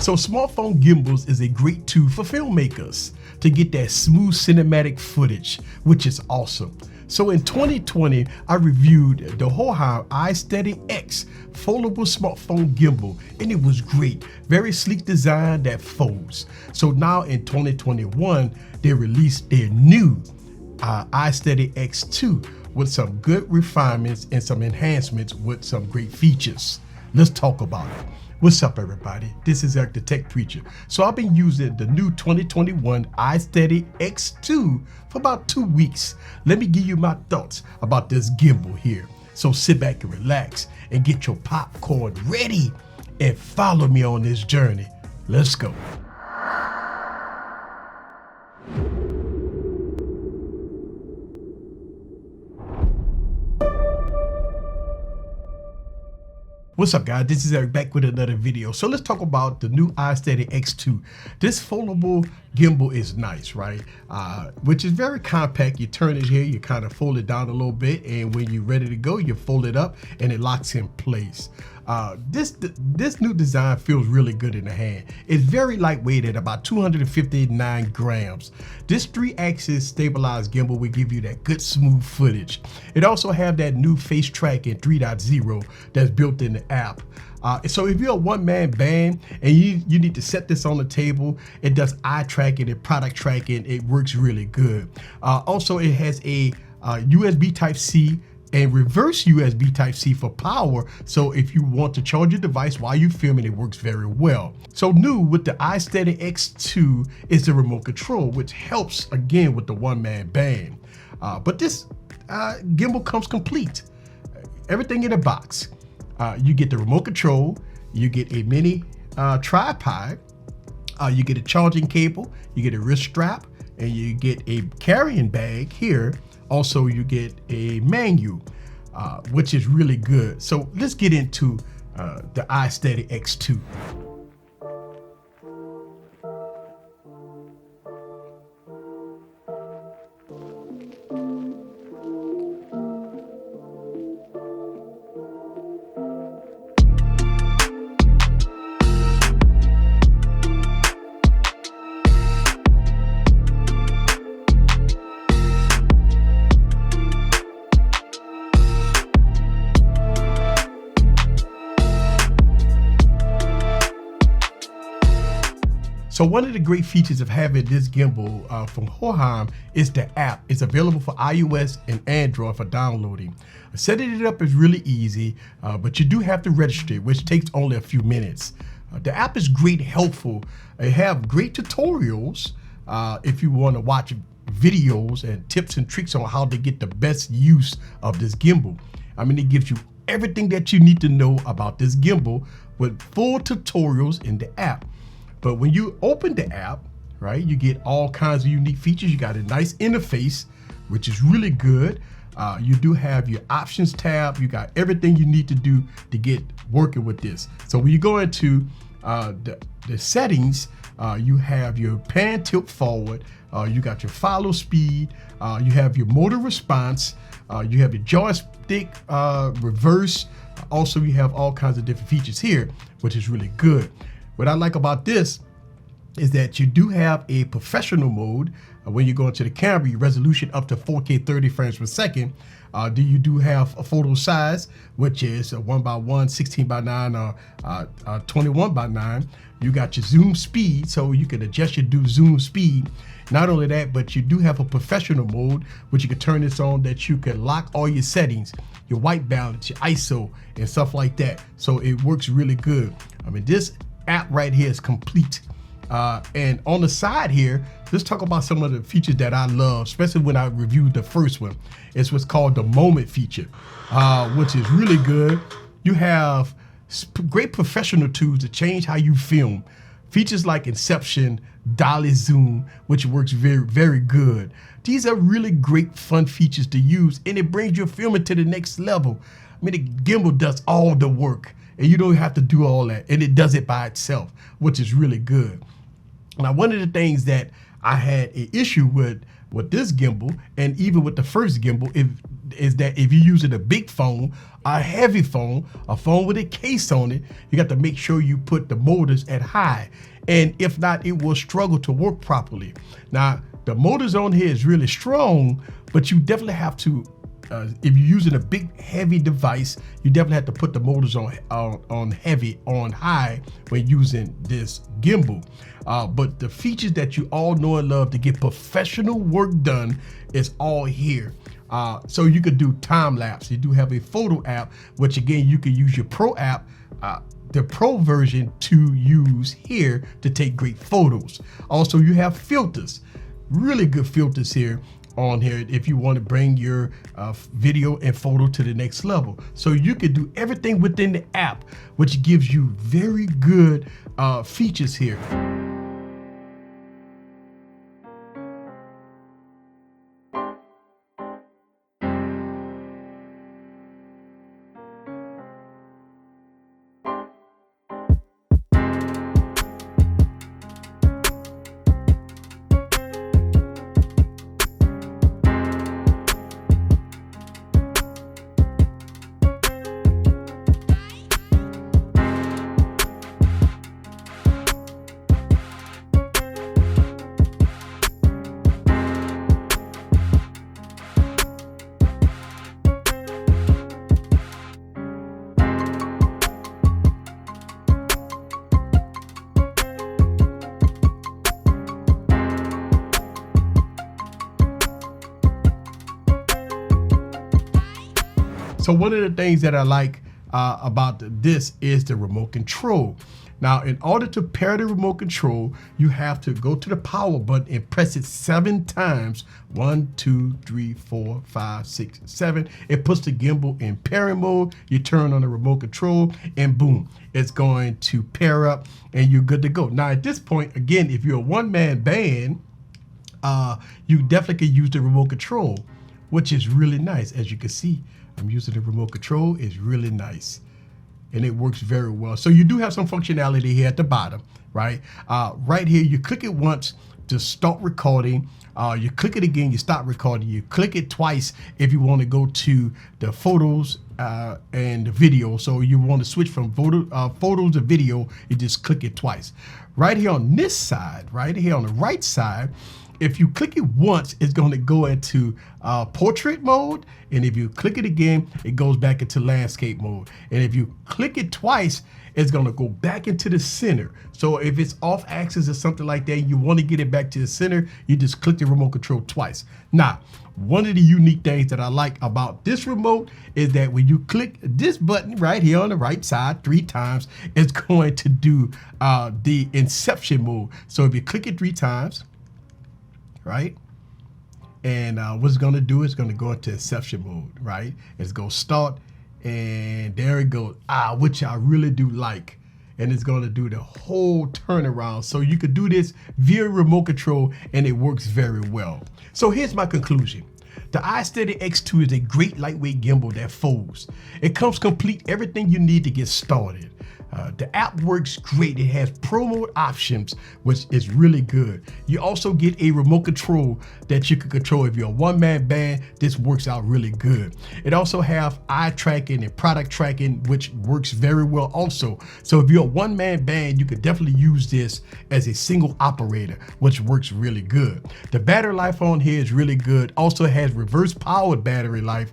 So smartphone gimbals is a great tool for filmmakers to get that smooth cinematic footage, which is awesome. So in 2020, I reviewed the Hohem iSteady X foldable smartphone gimbal, and it was great. Very sleek design that folds. So now in 2021, they released their new iSteady X2 with some good refinements and some enhancements with some great features. Let's talk about it. What's up, everybody? This is Eric the Tech Preacher. So I've been using the new 2021 iSteady X2 for about 2 weeks. Let me give you my thoughts about this gimbal here. So sit back and relax and get your popcorn ready and follow me on this journey. Let's go. What's up, guys? This is Eric back with another video. So let's talk about the new iSteady X2. This foldable gimbal is nice, right? Which is very compact. You turn it here, you kind of fold it down a little bit, and when you're ready to go, you fold it up and it locks in place. This new design feels really good in the hand. It's very lightweight at about 259 grams. This 3-axis stabilized gimbal will give you that good smooth footage. It also have that new face tracking 3.0 that's built in the app. So if you're a one-man band and you need to set this on the table, it does eye tracking and product tracking. It works really good. Also, it has a USB Type-C and reverse USB Type-C for power. So if you want to charge your device while you're filming, it works very well. So new with the iSteady X2 is the remote control, which helps again with the one-man band. But this gimbal comes complete. Everything in a box. You get the remote control, you get a mini tripod, you get a charging cable, you get a wrist strap, and you get a carrying bag here. Also, you get a menu, which is really good. So let's get into the iSteady X2. So one of the great features of having this gimbal from Hohem is the app. It's available for iOS and Android for downloading. Setting it up is really easy, but you do have to register, which takes only a few minutes. The app is great, helpful. They have great tutorials if you want to watch videos and tips and tricks on how to get the best use of this gimbal. I mean, it gives you everything that you need to know about this gimbal with full tutorials in the app. But when you open the app, right, you get all kinds of unique features. You got a nice interface, which is really good. You do have your options tab. You got everything you need to do to get working with this. So when you go into the settings, you have your pan tilt forward. You got your follow speed. You have your motor response. You have your joystick reverse. Also, you have all kinds of different features here, which is really good. What I like about this is that you do have a professional mode. When you go into the camera, your resolution up to 4K 30 frames per second. You do have a photo size, which is a 1:1, 16:9, or 21:9. You got your zoom speed, so you can adjust your zoom speed. Not only that, but you do have a professional mode, which you can turn this on that you can lock all your settings, your white balance, your ISO, and stuff like that. So it works really good. I mean, this app right here is complete. And on the side here, let's talk about some of the features that I love, especially when I reviewed the first one. It's what's called the moment feature, which is really good. You have great professional tools to change how you film. Features like Inception, Dolly Zoom, which works very, very good. These are really great fun features to use, and it brings your filming to the next level. I mean, the gimbal does all the work, and you don't have to do all that, and it does it by itself, which is really good. Now, one of the things that I had an issue with with this gimbal, and even with the first gimbal, is that if you're using a big phone, a heavy phone, a phone with a case on it, you got to make sure you put the motors at high. And if not, it will struggle to work properly. Now, the motors on here is really strong, but you definitely have to, if you're using a big heavy device, you definitely have to put the motors on heavy, on high when using this gimbal. But the features that you all know and love to get professional work done is all here. So you could do time lapse. You do have a photo app, which again, you can use your Pro app, the Pro version, to use here to take great photos. Also, you have filters, really good filters here on here if you want to bring your video and photo to the next level. So you can do everything within the app, which gives you very good features here. So one of the things that I like about this is the remote control. Now, in order to pair the remote control, you have to go to the power button and press it 7 times. 1, 2, 3, 4, 5, 6, 7. It puts the gimbal in pairing mode. You turn on the remote control and boom, it's going to pair up and you're good to go. Now, at this point, again, if you're a one-man band, you definitely can use the remote control, which is really nice. As you can see, I'm using the remote control. It's really nice and it works very well. So you do have some functionality here at the bottom, right? Right here, you click it once to start recording. You click it again, you stop recording. You click it twice if you want to go to the photos and the video. So you want to switch from photos to video, you just click it twice. Right here on this side, right here on the right side, if you click it once, it's going to go into portrait mode. And if you click it again, it goes back into landscape mode. And if you click it twice, it's going to go back into the center. So if it's off axis or something like that, you want to get it back to the center, you just click the remote control twice. Now, one of the unique things that I like about this remote is that when you click this button right here on the right side 3 times, it's going to do the inception mode. So if you click it 3 times, right? And what it's gonna do is gonna go into inception mode, right? It's gonna start, and there it goes. Which I really do like. And it's gonna do the whole turnaround. So you could do this via remote control and it works very well. So here's my conclusion. The iSteady X2 is a great lightweight gimbal that folds. It comes complete everything you need to get started. The app works great. It has pro mode options, which is really good. You also get a remote control that you can control. If you're a one-man band, this works out really good. It also have eye tracking and product tracking, which works very well also. So if you're a one-man band, you could definitely use this as a single operator, which works really good. The battery life on here is really good. Also has reverse powered battery life,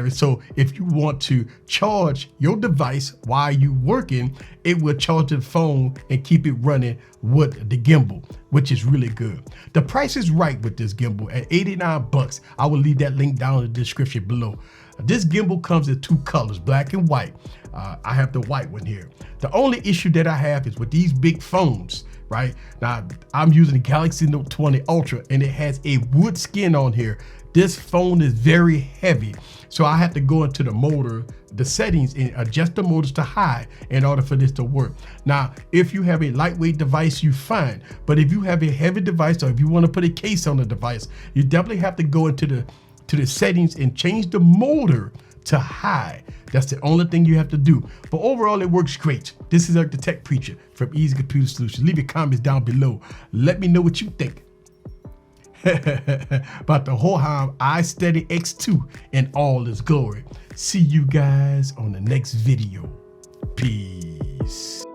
so if you want to charge your device while you working, it will charge the phone and keep it running with the gimbal, which is really good. The price is right with this gimbal at 89 bucks. I will leave that link down in the description below. This gimbal comes in 2 colors, black and white. I have the white one here. The only issue that I have is with these big phones, right? Now, I'm using the Galaxy Note 20 Ultra and it has a wood skin on here. This phone is very heavy, so I have to go into the motor, the settings, and adjust the motors to high in order for this to work. Now, if you have a lightweight device, you fine. But if you have a heavy device, or if you want to put a case on the device, you definitely have to go into the settings and change the motor to high. That's the only thing you have to do. But overall, it works great. This is Eric the Tech Preacher from Easy Computer Solutions. Leave your comments down below. Let me know what you think. about the Hohem iSteady X2 in all its glory. See you guys on the next video. Peace.